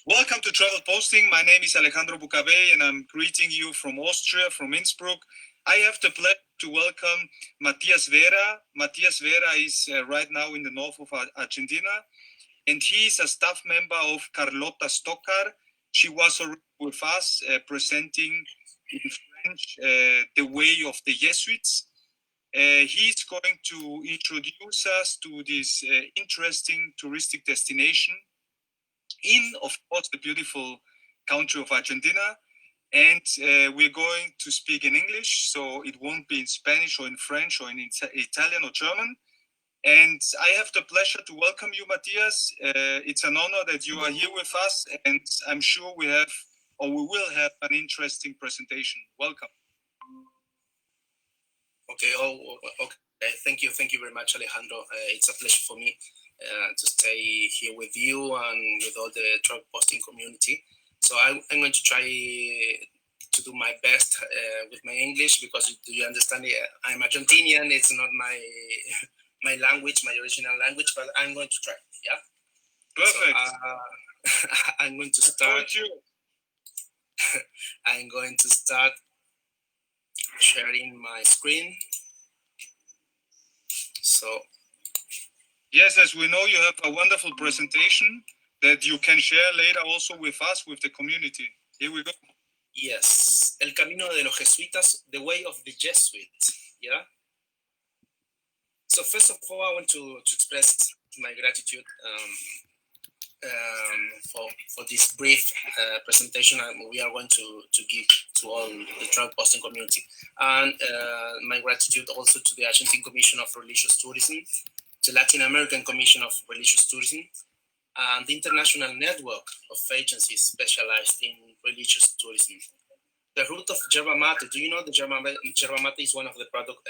Welcome to Travel Posting. My name is Alejandro Bucabe and I'm greeting you from Austria, from Innsbruck. I have the pleasure to welcome Matias Vera. Matias Vera is right now in the north of Argentina, and he is a staff member of Carlota Stockar. She was already with us presenting in French the way of the Jesuits. He's going to introduce us to this interesting touristic destination in, of course, the beautiful country of Argentina. And we're going to speak in English, so it won't be in Spanish or in French or in Italian or German. And I have the pleasure to welcome you, Matias. It's an honor that you are here with us, and I'm sure we will have an interesting presentation. Welcome. Okay. Okay. Thank you very much, Alejandro. It's a pleasure for me to stay here with you and with all the travel posting community. So I'm going to try to do my best with my English, because do you understand? I'm Argentinian. It's not my my language, my original language, but I'm going to try. Yeah. Perfect. So, I'm going to start. I'm going to start sharing my screen. So, yes, as we know, you have a wonderful presentation that you can share later also with us, with the community. Here we go. Yes, El Camino de los Jesuitas, the way of the Jesuits. Yeah. So first of all, I want to express my gratitude for this brief presentation we are going to give to all the travel posting community, and my gratitude also to the Argentine Commission of Religious Tourism, the Latin American Commission of Religious Tourism, and the international network of agencies specialized in religious tourism. The root of yerba mate. Do you know the yerba mate is one of the products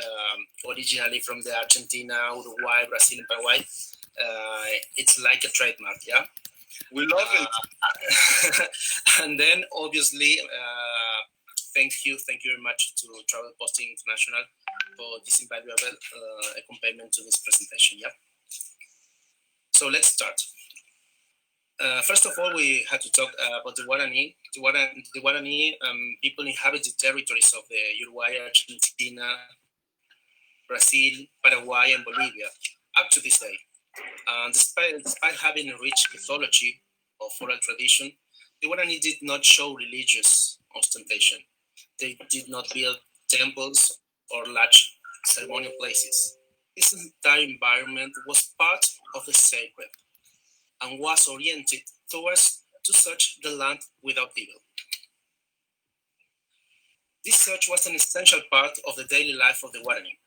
originally from the Argentina, Uruguay, Brazil, and Paraguay. It's like a trademark, yeah? We love it. And then, obviously, thank you very much to Travel Posting International for this invaluable accompaniment to this presentation, yeah? So let's start. First of all, we had to talk about the Guarani. The Guarani people inhabit the territories of the Uruguay, Argentina, Brazil, Paraguay, and Bolivia up to this day. Despite having a rich mythology of oral tradition, the Guarani did not show religious ostentation. They did not build temples or large ceremonial places. This entire environment was part of the sacred and was oriented towards to search the land without evil. This search was an essential part of the daily life of the Guarani.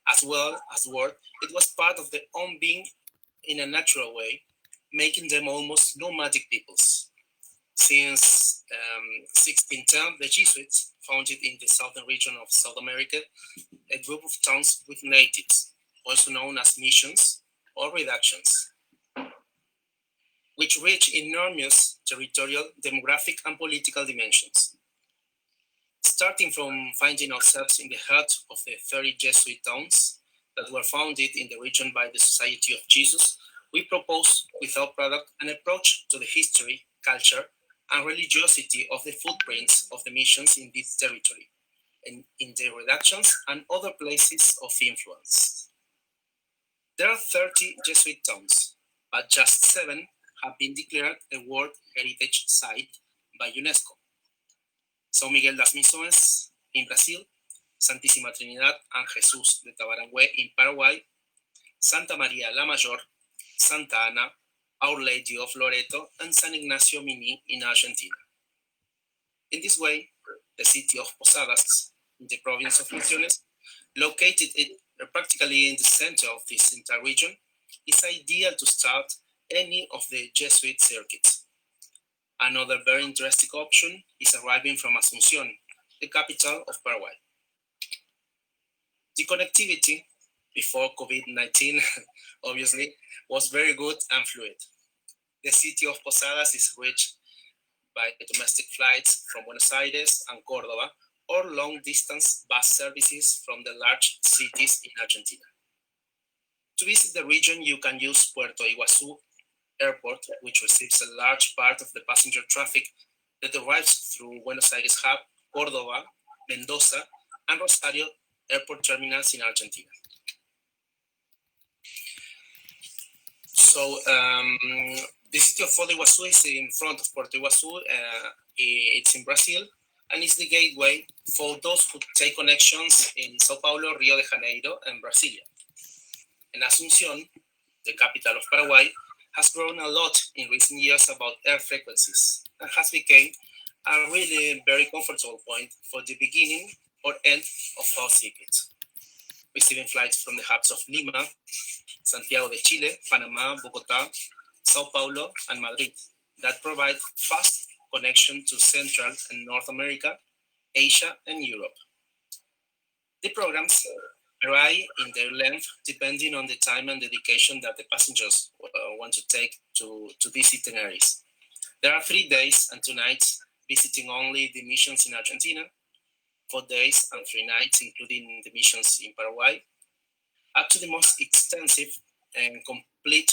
As well as work, it was part of their own being in a natural way, making them almost nomadic peoples. Since 1610, the Jesuits founded in the southern region of South America a group of towns with natives, also known as missions or reductions, which reach enormous territorial, demographic, and political dimensions. Starting from finding ourselves in the heart of the 30 Jesuit towns that were founded in the region by the Society of Jesus, we propose with our product an approach to the history, culture, and religiosity of the footprints of the missions in this territory, and in their reductions and other places of influence. There are 30 Jesuit towns, but just 7 have been declared a World Heritage Site by UNESCO. São Miguel das Missões in Brazil, Santísima Trinidad and Jesús de Tabarangue in Paraguay, Santa María la Mayor, Santa Ana, Our Lady of Loreto, and San Ignacio Mini in Argentina. In this way, the city of Posadas, in the province of Misiones, located practically in the center of this entire region, is ideal to start any of the Jesuit circuits. Another very interesting option is arriving from Asunción, the capital of Paraguay. The connectivity before COVID-19, obviously, was very good and fluid. The city of Posadas is reached by domestic flights from Buenos Aires and Córdoba, or long-distance bus services from the large cities in Argentina. To visit the region, you can use Puerto Iguazú airport, which receives a large part of the passenger traffic that arrives through Buenos Aires hub, Córdoba, Mendoza, and Rosario airport terminals in Argentina. So the city of Foz do Iguaçu is in front of Porto Iguaçu. It's in Brazil, and it's the gateway for those who take connections in Sao Paulo, Rio de Janeiro, and Brasilia. And Asunción, the capital of Paraguay, has grown a lot in recent years about air frequencies and has become a really very comfortable point for the beginning or end of our circuit, receiving flights from the hubs of Lima, Santiago de Chile, Panama, Bogota, Sao Paulo, and Madrid that provide fast connection to Central and North America, Asia, and Europe. The programs vary in their length depending on the time and dedication that the passengers want to take to these itineraries. There are 3 days and 2 nights visiting only the missions in Argentina, 4 days and 3 nights including the missions in Paraguay, up to the most extensive and complete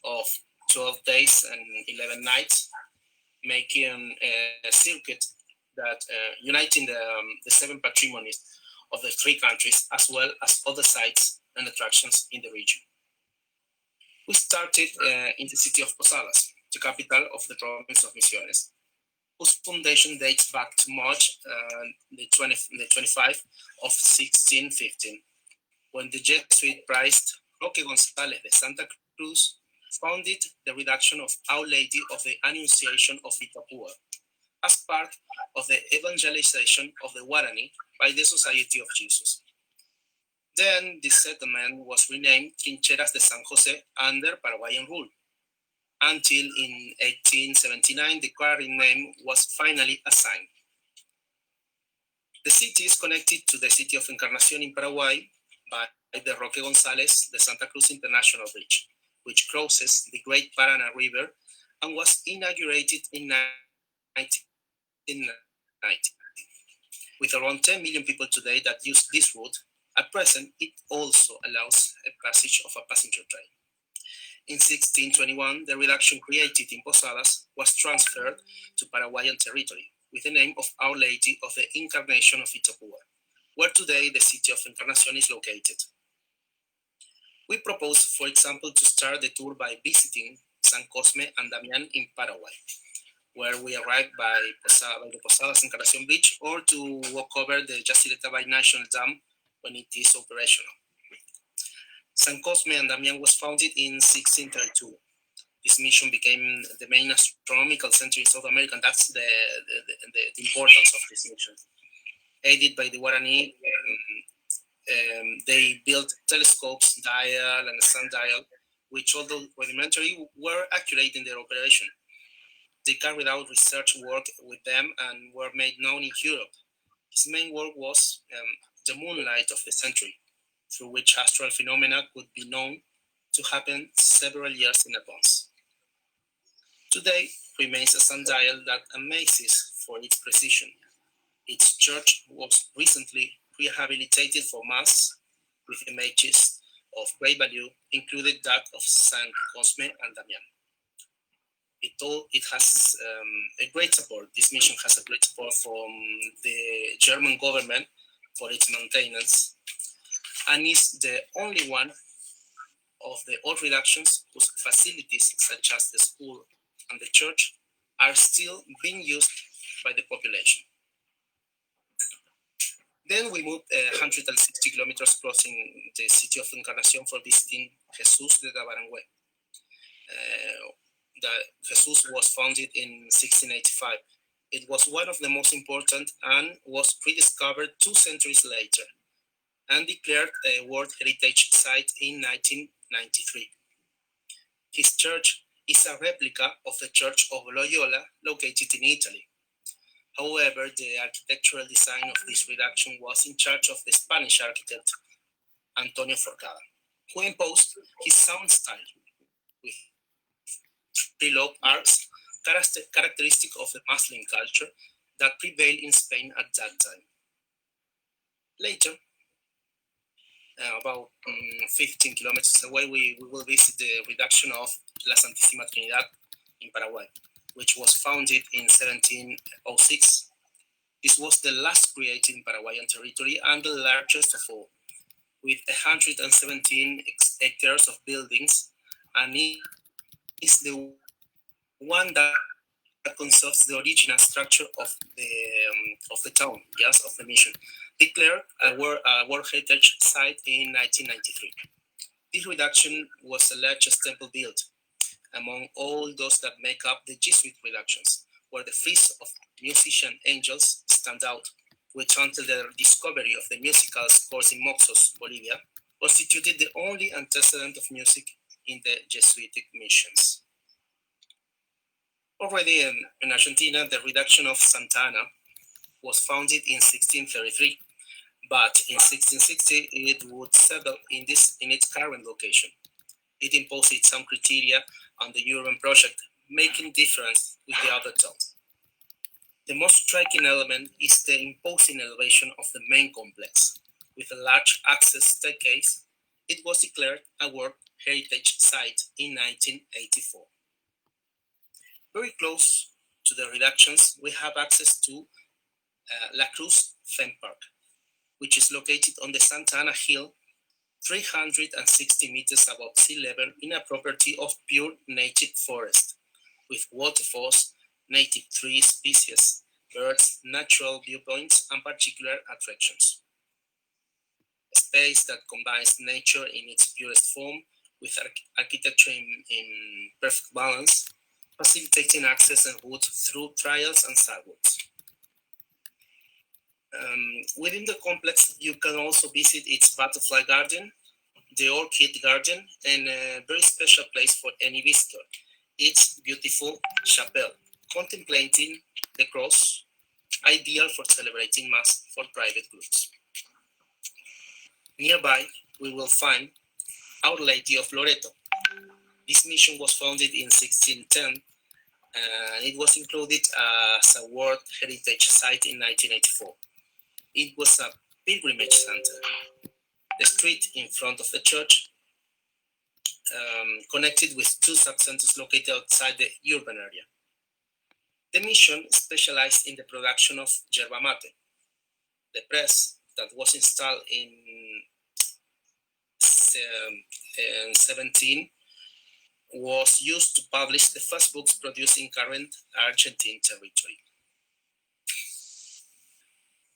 of 12 days and 11 nights, making a circuit that uniting the 7 patrimonies of the 3 countries, as well as other sites and attractions in the region. We started in the city of Posadas, the capital of the province of Misiones, whose foundation dates back to March the 25th of 1615, when the Jesuit priest Roque González de Santa Cruz founded the reduction of Our Lady of the Annunciation of Itapúa as part of the evangelization of the Guarani by the Society of Jesus. Then this settlement was renamed Trincheras de San Jose under Paraguayan rule, until in 1879 the current name was finally assigned. The city is connected to the city of Encarnación in Paraguay by the Roque González de Santa Cruz International Bridge, which crosses the Great Paraná River and was inaugurated in 1990. With around 10 million people today that use this route, at present it also allows a passage of a passenger train. In 1621, the reduction created in Posadas was transferred to Paraguayan territory with the name of Our Lady of the Incarnation of Itapúa, where today the city of Encarnación is located. We propose, for example, to start the tour by visiting San Cosme and Damián in Paraguay, where we arrive by the Posadas Encarnación Beach, or to walk over the Yacyretá Binational Dam when it is operational. San Cosme and Damián was founded in 1632. This mission became the main astronomical center in South America, and that's the importance of this mission. Aided by the Guarani, they built telescopes, dial, and a sundial, which, although rudimentary, were accurate in their operation. They carried out research work with them and were made known in Europe. His main work was the moonlight of the century, through which astral phenomena could be known to happen several years in advance. Today remains a sundial that amazes for its precision. Its church was recently rehabilitated for mass, with images of great value, including that of San Cosme and Damián. It has a great support. This mission has a great support from the German government for its maintenance, and is the only one of the old reductions whose facilities, such as the school and the church, are still being used by the population. Then we moved 160 kilometers crossing the city of Encarnación for visiting Jesús de Tabarangüe. Jesus was founded in 1685. It was one of the most important and was rediscovered 2 centuries later and declared a World Heritage Site in 1993. His church is a replica of the Church of Loyola located in Italy. However, the architectural design of this reduction was in charge of the Spanish architect Antonio Forcada, who imposed his sound style with 3 lobed arcs, characteristic of the Muslim culture that prevailed in Spain at that time. Later, about 15 kilometers away, we will visit the reduction of La Santísima Trinidad in Paraguay, which was founded in 1706. This was the last created in Paraguayan territory and the largest of all, with 117 hectares of buildings, and is the one that conserves the original structure of the town, yes, of the mission, declared a World Heritage Site in 1993. This reduction was the largest temple built among all those that make up the Jesuit reductions, where the feast of musician angels stand out, which until the discovery of the musical scores in Moxos, Bolivia, constituted the only antecedent of music in the Jesuitic missions. Already in Argentina, the reduction of Santa Ana was founded in 1633, but in 1660 it would settle in its current location. It imposed some criteria on the urban project, making difference with the other towns. The most striking element is the imposing elevation of the main complex. With a large access staircase, it was declared a World Heritage Site in 1984. Very close to the reductions, we have access to La Cruz Theme Park, which is located on the Santa Ana Hill, 360 meters above sea level in a property of pure native forest, with waterfalls, native tree species, birds, natural viewpoints, and particular attractions. A space that combines nature in its purest form with architecture in perfect balance, facilitating access and route through trails and sidewalks. Within the complex, you can also visit its butterfly garden, the orchid garden, and a very special place for any visitor, its beautiful chapel, contemplating the cross, ideal for celebrating Mass for private groups. Nearby, we will find Our Lady of Loreto. This mission was founded in 1610, and it was included as a World Heritage Site in 1984. It was a pilgrimage center. The street in front of the church connected with two sub-centers located outside the urban area. The mission specialized in the production of yerba mate. The press that was installed in 17 was used to publish the first books produced in current Argentine territory.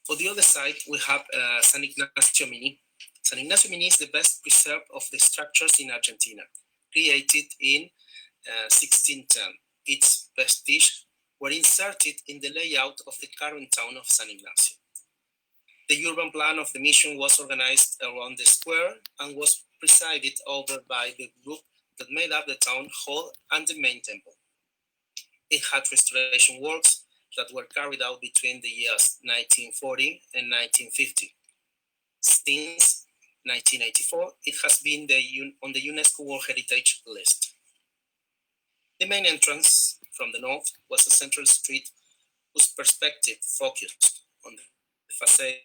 For the other side, we have San Ignacio Mini. San Ignacio Mini is the best preserved of the structures in Argentina, created in 1610. Its vestiges were inserted in the layout of the current town of San Ignacio. The urban plan of the mission was organized around the square and was presided over by the group that made up the town hall and the main temple. It had restoration works that were carried out between the years 1940 and 1950. Since 1984, it has been on the UNESCO World Heritage list. The main entrance from the north was a central street whose perspective focused on the facade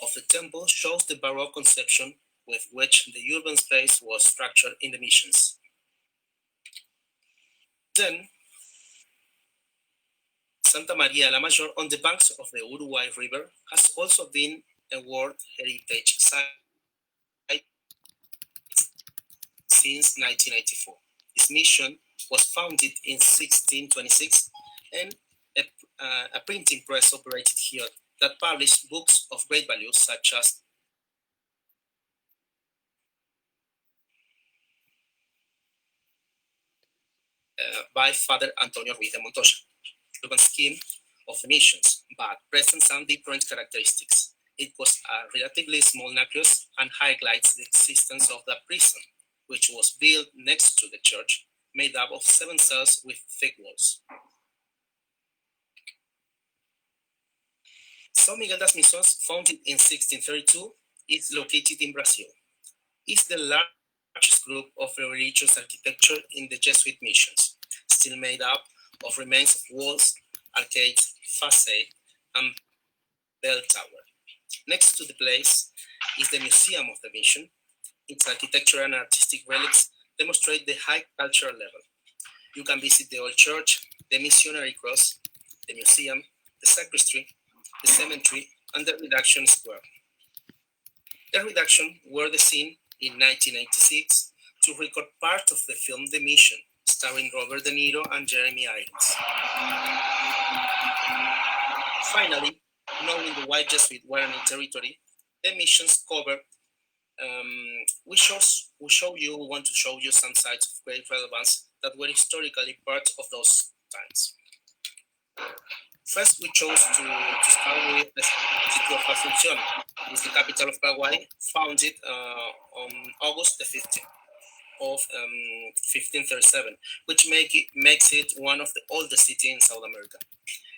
of the temple shows the Baroque conception with which the urban space was structured in the missions. Then, Santa Maria la Mayor on the banks of the Uruguay River has also been a World Heritage Site since 1994. This mission was founded in 1626 and a printing press operated here that published books of great value such as by Father Antonio Ruiz de Montoya. Urban scheme of the missions, but presents some different characteristics. It was a relatively small nucleus and highlights the existence of the prison, which was built next to the church, made up of 7 cells with thick walls. São Miguel das Missões, founded in 1632, is located in Brazil. It's the largest group of religious architecture in the Jesuit missions, still made up of remains of walls, arcades, facade, and bell tower. Next to the place is the Museum of the Mission. Its architecture and artistic relics demonstrate the high cultural level. You can visit the old church, the missionary cross, the museum, the sacristy, the cemetery, and the reduction square. The reduction were the scene in 1996 to record part of the film The Mission, starring Robert De Niro and Jeremy Irons. Finally, knowing the wide Jesuit Guarani territory, the missions cover. We want to show you some sites of great relevance that were historically part of those times. First, we chose to start with the city of Asunción, which is the capital of Paraguay, founded on August the 15th of 1537, which makes it one of the oldest cities in South America,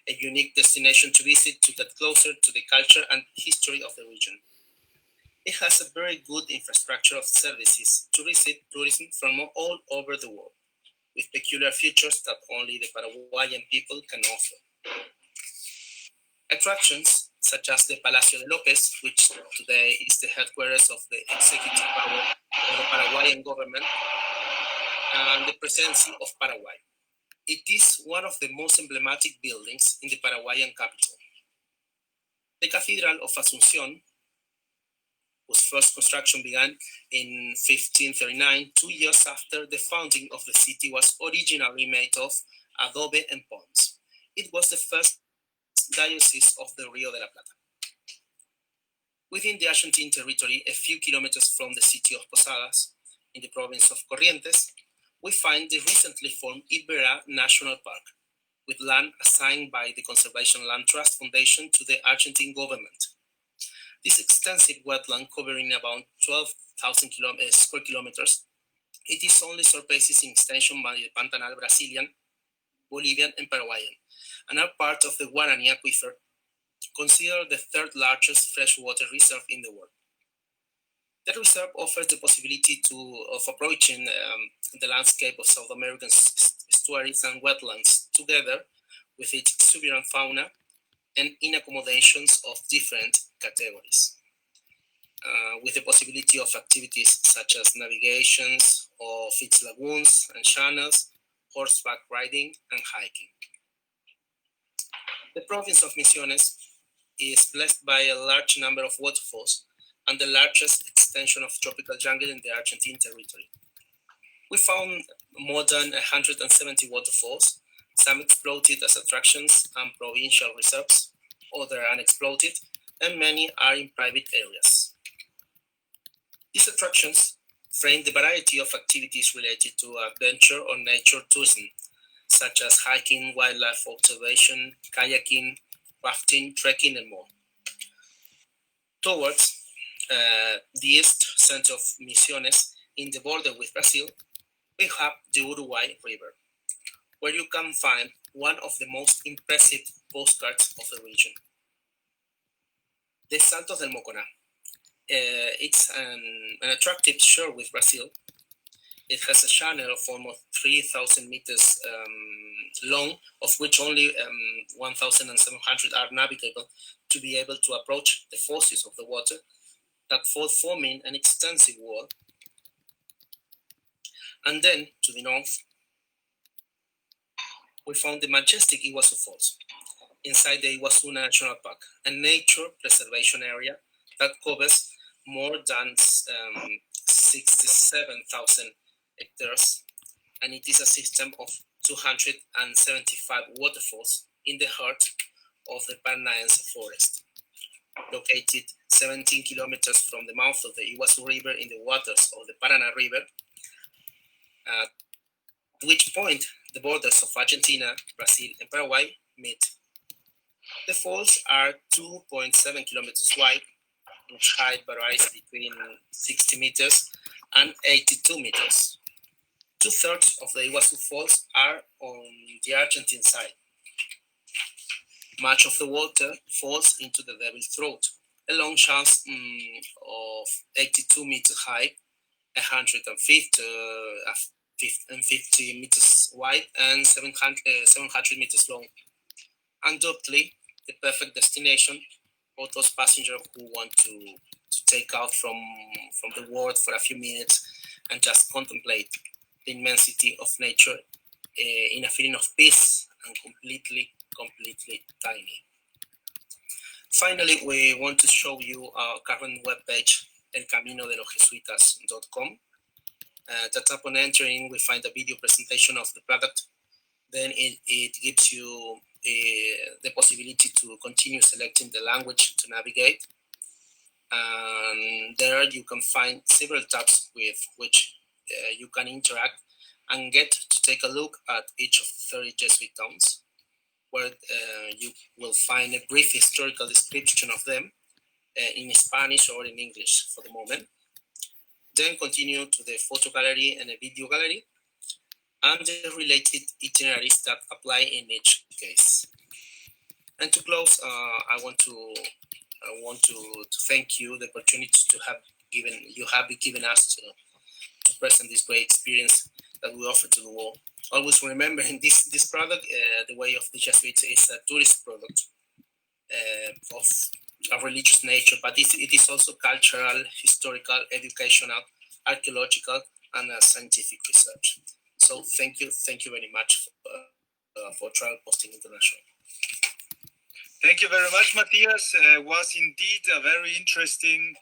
a unique destination to visit to get closer to the culture and history of the region. It has a very good infrastructure of services to visit tourism from all over the world, with peculiar features that only the Paraguayan people can offer. Attractions such as the Palacio de López, which today is the headquarters of the executive power of the Paraguayan government, and the Presidency of Paraguay. It is one of the most emblematic buildings in the Paraguayan capital. The Cathedral of Asunción, whose first construction began in 1539, 2 years after the founding of the city, was originally made of adobe and ponds. It was the first diocese of the Rio de la Plata. Within the Argentine territory, a few kilometers from the city of Posadas, in the province of Corrientes, we find the recently formed Iberá National Park, with land assigned by the Conservation Land Trust Foundation to the Argentine government. This extensive wetland, covering about 12,000 square kilometers, it is only surpasses in extension by the Pantanal Brazilian, Bolivian, and Paraguayan, and are part of the Guarani Aquifer, considered the third largest freshwater reserve in the world. The reserve offers the possibility of approaching the landscape of South American estuaries and wetlands, together with its exuberant fauna and in accommodations of different categories, with the possibility of activities such as navigations of its lagoons and channels, horseback riding, and hiking. The province of Misiones is blessed by a large number of waterfalls and the largest extension of tropical jungle in the Argentine territory. We found more than 170 waterfalls, some exploited as attractions and provincial reserves, others unexploited, and many are in private areas. These attractions frame the variety of activities related to adventure or nature tourism, such as hiking, wildlife observation, kayaking, rafting, trekking, and more. Towards the east center of Misiones, in the border with Brazil, we have the Uruguay River, where you can find one of the most impressive postcards of the region. The Saltos del Moconá. It's an attractive shore with Brazil. It has a channel of almost 3,000 meters long, of which only 1,700 are navigable, to be able to approach the forces of the water that fall, forming an extensive wall. And then, to the north, we found the majestic Iguazu Falls, inside the Iguazu National Park, a nature preservation area that covers more than 67,000 hectares, and it is a system of 275 waterfalls in the heart of the Paranaense forest, located 17 kilometers from the mouth of the Iguazu River in the waters of the Paraná River, at which point the borders of Argentina, Brazil, and Paraguay meet. The falls are 2.7 kilometers wide, which height varies between 60 meters and 82 meters. 2/3 of the Iguazu Falls are on the Argentine side. Much of the water falls into the Devil's Throat, a long channel of 82 meters high, 150 meters wide, and 700 meters long. Undoubtedly, the perfect destination for those passengers who want to to take out from the world for a few minutes and just contemplate the immensity of nature in a feeling of peace and completely tiny. Finally, we want to show you our current webpage, elcaminodelojesuitas.com. That upon entering, we find a video presentation of the product. Then it gives you the possibility to continue selecting the language to navigate. And there you can find several tabs with which you can interact and get to take a look at each of the 30 Jesuit towns, where you will find a brief historical description of them in Spanish or in English for the moment. Then continue to the photo gallery and a video gallery, and the related itineraries that apply in each case. And to close, I want to thank you the opportunity to have given us to present this great experience that we offer to the world. Always remembering this product, the Way of the Jesuits, is a tourist product of a religious nature, but it is also cultural, historical, educational, archaeological, and scientific research. So thank you very much for Travel Posting International. Thank you very much, Matthias. Was indeed a very interesting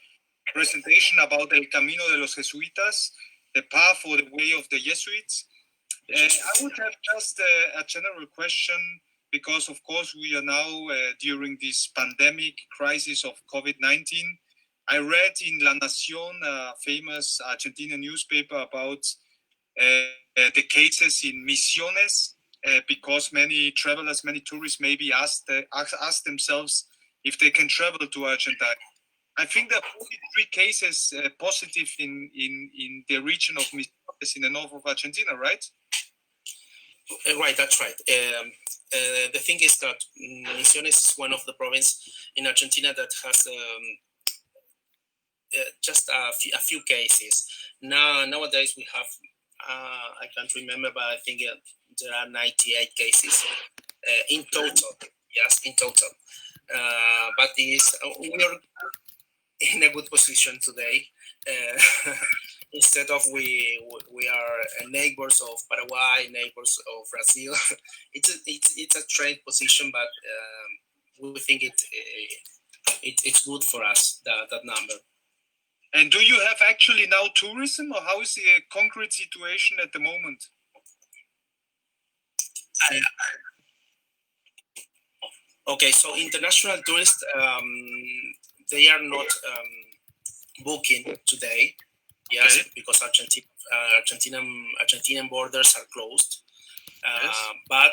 presentation about El Camino de los Jesuitas, the path or the way of the Jesuits. I would have just a general question, because of course we are now during this pandemic crisis of COVID-19. I read in La Nación, a famous Argentinian newspaper, about the cases in Misiones, because many travelers, many tourists maybe ask themselves if they can travel to Argentina. I think there are 43 cases positive in the region of Misiones in the north of Argentina, right? Right, that's right. The thing is that Misiones is one of the provinces in Argentina that has just a few cases. Nowadays we have, I can't remember, but I think there are 98 cases in total. Yes, in total. But we are in a good position today. Instead of we are neighbors of Paraguay, neighbors of Brazil. it's a strange position, but we think it's good for us, that number. And do you have actually now tourism, or how is the concrete situation at the moment? Okay, so international tourists, they are not booking today. Yes, okay. Because Argentinian borders are closed. Yes. But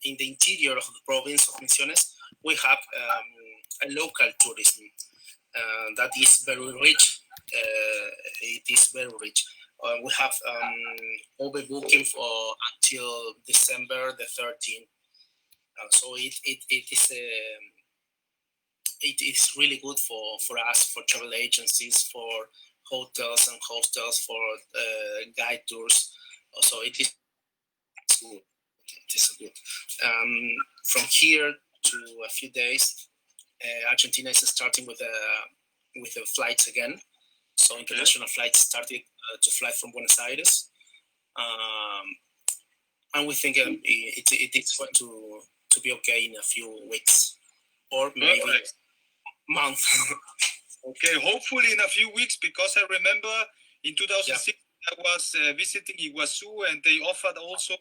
in the interior of the province of Misiones, we have a local tourism that is very rich. It is very rich. We have overbooking for until December the 13th. So it is really good for us, for travel agencies, for hotels and hostels, for guide tours. So it is good. It is good. From here to a few days, Argentina is starting with the flights again. So international flights started to fly from Buenos Aires, and we think it is going to be okay in a few weeks or maybe month. Okay, hopefully in a few weeks, because I remember in 2006 I was visiting Iguazu, and they offered also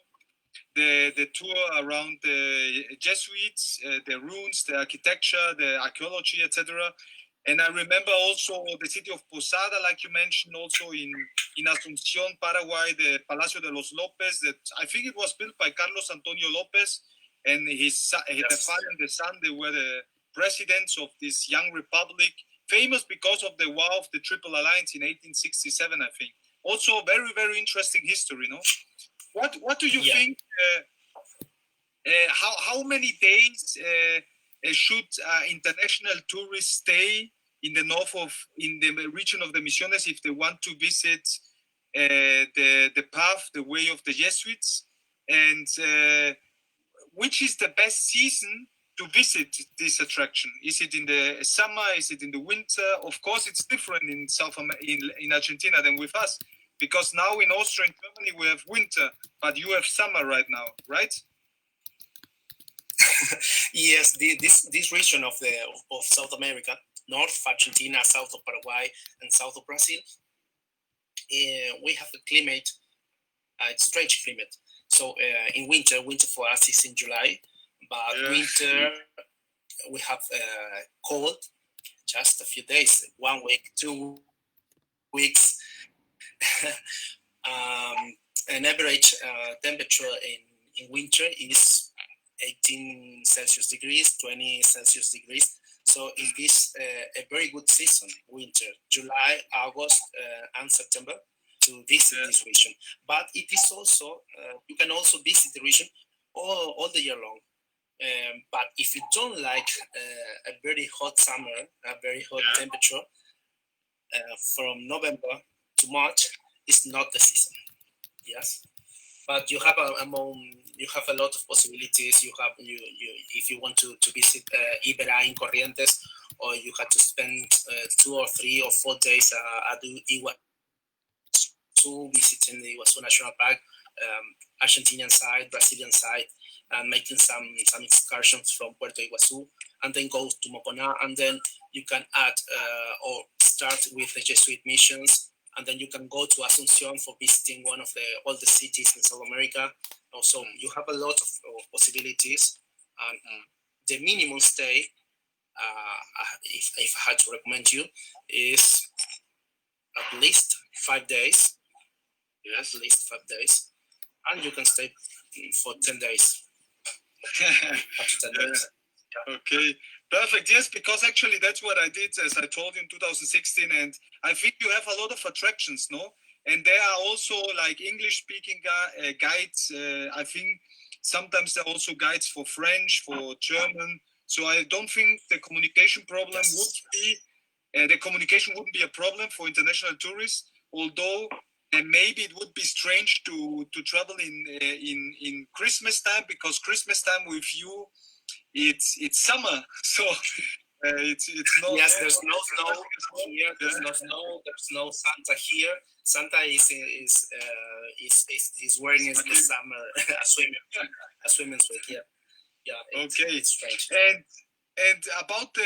the tour around the Jesuits, the ruins, the architecture, the archaeology, etc. And I remember also the city of Posada, like you mentioned, also in Asunción, Paraguay, the Palacio de los López, that I think it was built by Carlos Antonio López, and the father and the son, they were the presidents of this young republic, famous because of the war of the Triple Alliance in 1867, I think. Also, very, very interesting history, no? What do you think? How many days should international tourists stay in the region of the Misiones if they want to visit the path, the way of the Jesuits? And which is the best season to visit this attraction? Is it in the summer? Is it in the winter? Of course, it's different in in Argentina than with us, because now in Austria and Germany we have winter, but you have summer right now, right? Yes, this region of South America, north of Argentina, south of Paraguay, and south of Brazil, we have a climate, strange climate. So in winter for us is in July, but winter we have cold, just a few days, 1 week, 2 weeks. An average temperature in winter is 18 Celsius degrees, 20 Celsius degrees. So it is a very good season, winter, July, August, and September, to visit this region. But it is also, you can also visit the region all the year long. But if you don't like a very hot summer, a very hot temperature, from November to March is not the season. Yes, but you have you have a lot of possibilities. You if you want to visit Ibera in Corrientes, or you have to spend 2 or 3 or 4 days at Iguazu, visiting the Iguazu National Park, Argentinian side, Brazilian side, and making some excursions from Puerto Iguazu, and then go to Mocona, and then you can add or start with the Jesuit missions, and then you can go to Asuncion for visiting one of all the cities in South America. Also, you have a lot of possibilities. And the minimum stay, if I had to recommend you, is at least 5 days. Yes, at least 5 days, and you can stay for 10 days. Up to 10 days. Okay, perfect. Yes, because actually that's what I did, as I told you, in 2016, and I think you have a lot of attractions, no? And there are also like English-speaking guides. I think sometimes there are also guides for French, for German. So I don't think the communication problem would be the communication wouldn't be a problem for international tourists. Although maybe it would be strange to travel in Christmas time, because Christmas time with you, it's summer, so it's not. Yes, there's no snow here. There's no snow. There's no Santa here. Santa is wearing the summer a swimming suit. Yeah. Okay. It's strange. And about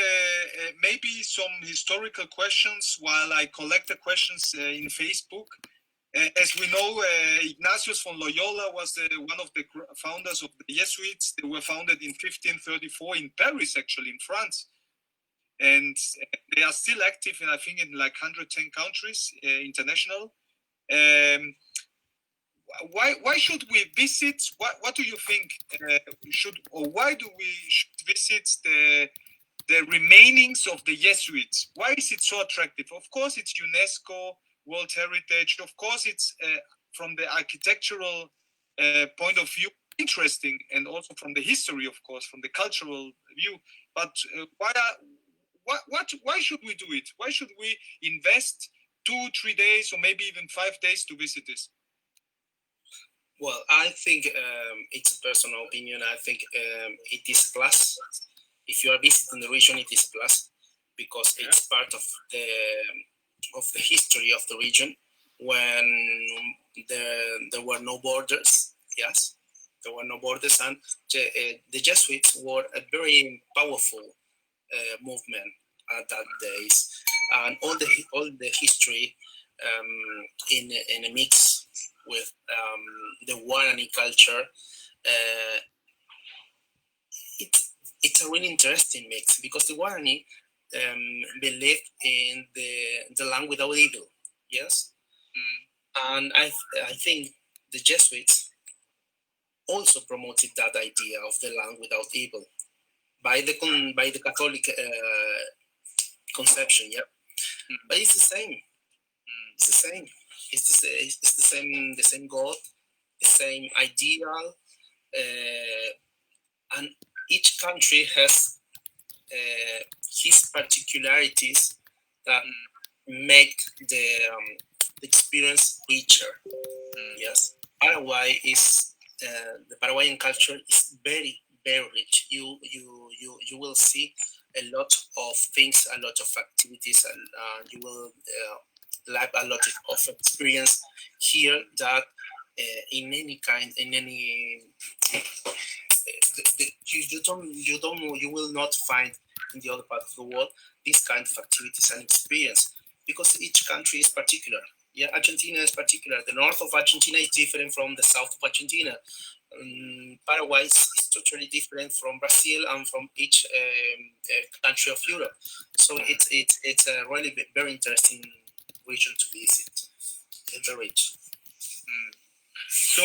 maybe some historical questions while I collect the questions in Facebook. As we know, Ignatius von Loyola was one of the founders of the Jesuits. They were founded in 1534 in Paris, actually, in France. And they are still active in, I think, in like 110 countries, international. Why should we visit? What do you think why do we visit the remainings of the Jesuits? Why is it so attractive? Of course, it's UNESCO World Heritage. Of course, it's from the architectural point of view interesting, and also from the history, of course, from the cultural view. But why should we do it? Why should we invest 2, 3 days, or maybe even 5 days to visit this? Well, I think it's a personal opinion. I think it is a plus. If you are visiting the region, it is a plus, because it's part of the history of the region, when there were no borders. Yes, there were no borders, and the Jesuits were a very powerful movement at that days, and all the history in a mix with the Guarani culture. It's a really interesting mix, because the Guarani believed in the land without evil. Yes, and I think the Jesuits also promoted that idea of the land without evil by the Catholic conception. Yeah, but it's the same. It's the same. It's the same God, the same ideal, and each country has his particularities that make the experience richer. Yes, Paraguay is the Paraguayan culture is very, very rich. You you will see a lot of things, a lot of activities, and you will have a lot of experience here that in any you will not find in the other part of the world this kind of activities and experience, because each country is particular. Yeah, Argentina is particular. The north of Argentina is different from the south of Argentina. Paraguay is totally different from Brazil and from each country of Europe. So it's a really very interesting region to visit. Very rich. So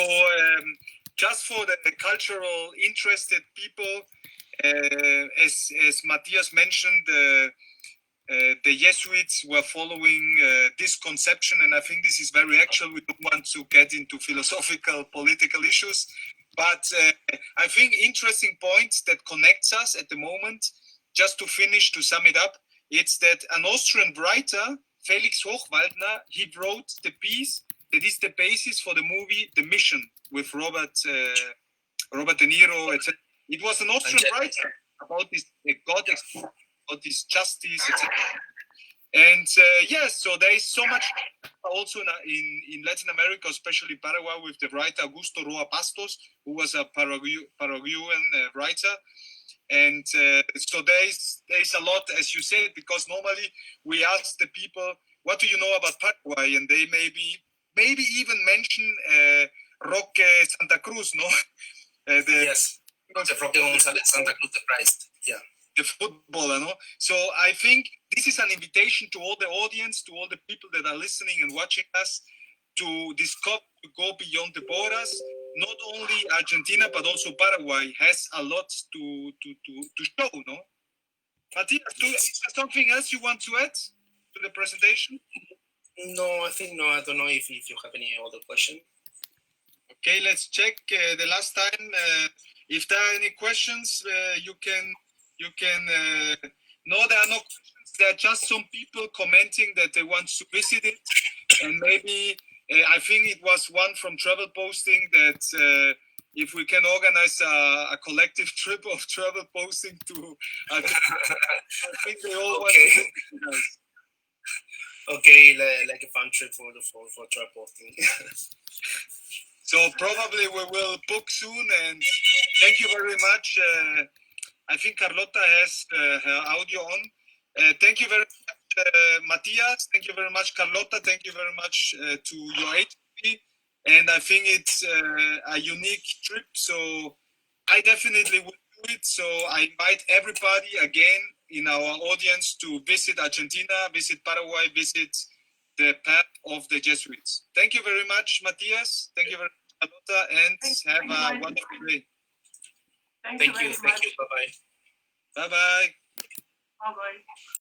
just for the cultural interested people, as Matthias mentioned, the Jesuits were following this conception, and I think this is very actual. We don't want to get into philosophical, political issues, but I think interesting points that connects us at the moment, just to finish, to sum it up, it's that an Austrian writer, Felix Hochwaldner, he wrote the piece that is the basis for the movie The Mission with Robert De Niro, etc. It was an Austrian writer about this God, about this justice, etc. And yes, so there is so much also in Latin America, especially Paraguay, with the writer Augusto Roa Pastos, who was a Paraguayan writer. And so there is a lot, as you said, because normally we ask the people, what do you know about Paraguay? And they maybe even mention Roque Santa Cruz, no? Yes, the Roque Gonzalez Santa Cruz, the Christ. Yeah. The footballer, no? So I think this is an invitation to all the audience, to all the people that are listening and watching us, to discover, to go beyond the borders. Not only Argentina, but also Paraguay has a lot to show, no? Matthias, is there something else you want to add to the presentation? No, I think no. I don't know if you have any other question. Okay, let's check the last time. If there are any questions, you can. No, there are no questions. There are just some people commenting that they want to visit it, and maybe I think it was one from Travel Posting that if we can organize a collective trip of Travel Posting to, I think they all want to visit you guys. Okay, like a fun trip for Travel Posting. So probably we will book soon, and thank you very much. I think Carlota has her audio on. Thank you very much, Matthias. Thank you very much, Carlota. Thank you very much to your agency. And I think it's a unique trip. So I definitely will do it. So I invite everybody again in our audience to visit Argentina, visit Paraguay, visit the path of the Jesuits. Thank you very much, Matthias. Thank you very much, Carlota, and have a wonderful day. Thank you. Bye-bye. Bye-bye. Bye-bye.